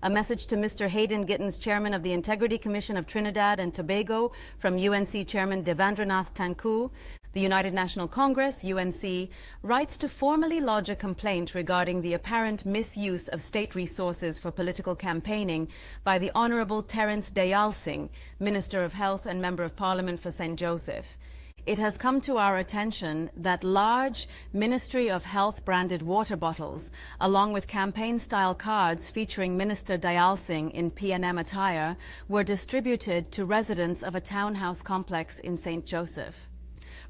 A message to Mr. Hayden Gittins, Chairman of the Integrity Commission of Trinidad and Tobago, from UNC Chairman Devendranath Tancoo. The United National Congress, UNC, writes to formally lodge a complaint regarding the apparent misuse of state resources for political campaigning by the Honourable Terence Dayal Singh, Minister of Health and Member of Parliament for St. Joseph. It has come to our attention that large Ministry of Health branded water bottles, along with campaign-style cards featuring Minister Dayal Singh in PNM attire, were distributed to residents of a townhouse complex in St. Joseph.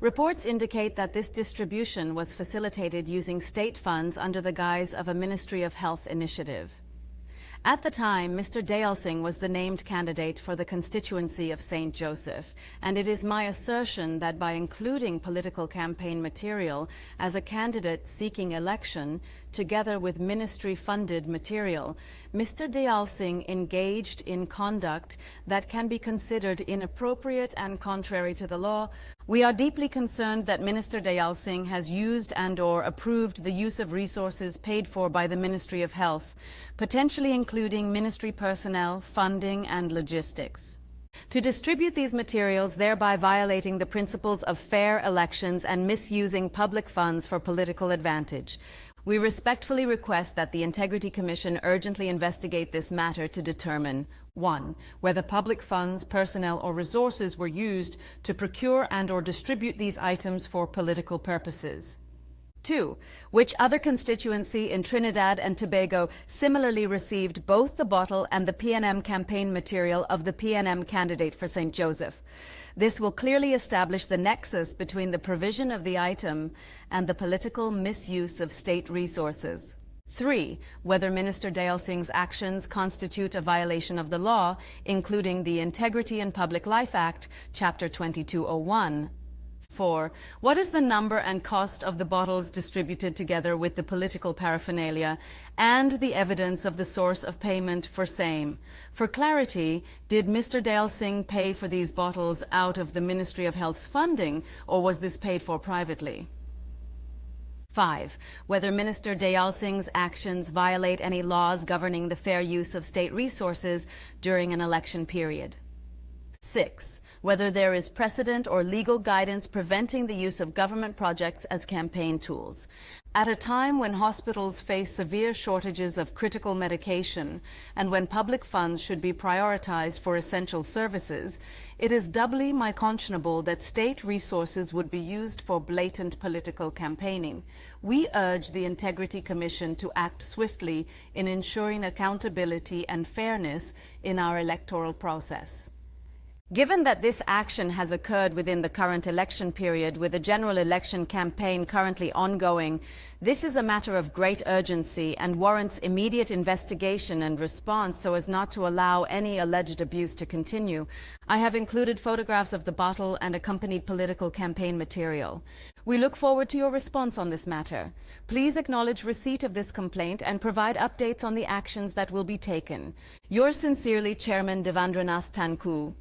Reports indicate that this distribution was facilitated using state funds under the guise of a Ministry of Health initiative. At the time, Mr. Dayal Singh was the named candidate for the constituency of St. Joseph, and it is my assertion that by including political campaign material as a candidate seeking election, together with ministry-funded material, Mr. Dayal Singh engaged in conduct that can be considered inappropriate and contrary to the law. We are deeply concerned that Minister Dayal Singh has used and/or approved the use of resources paid for by the Ministry of Health, potentially including ministry personnel, funding, and logistics, to distribute these materials, thereby violating the principles of fair elections and misusing public funds for political advantage. We respectfully request that the Integrity Commission urgently investigate this matter to determine 1. Whether public funds, personnel, or resources were used to procure and/or distribute these items for political purposes. 2. Which other constituency in Trinidad and Tobago similarly received both the bottle and the PNM campaign material of the PNM candidate for St. Joseph? This will clearly establish the nexus between the provision of the item and the political misuse of state resources. 3. Whether Minister Dayal Singh's actions constitute a violation of the law, including the Integrity in Public Life Act, Chapter 2201. 4. What is the number and cost of the bottles distributed together with the political paraphernalia and the evidence of the source of payment for same? For clarity, did Mr. Dayal Singh pay for these bottles out of the Ministry of Health's funding, or was this paid for privately? 5. Whether Minister Dayal Singh's actions violate any laws governing the fair use of state resources during an election period. 6. Whether there is precedent or legal guidance preventing the use of government projects as campaign tools. At a time when hospitals face severe shortages of critical medication and when public funds should be prioritized for essential services, it is doubly unconscionable that state resources would be used for blatant political campaigning. We urge the Integrity Commission to act swiftly in ensuring accountability and fairness in our electoral process. Given that this action has occurred within the current election period, with a general election campaign currently ongoing, this is a matter of great urgency and warrants immediate investigation and response so as not to allow any alleged abuse to continue. I have included photographs of the bottle and accompanied political campaign material. We look forward to your response on this matter. Please acknowledge receipt of this complaint and provide updates on the actions that will be taken. Yours sincerely, Chairman Devendranath Tancoo.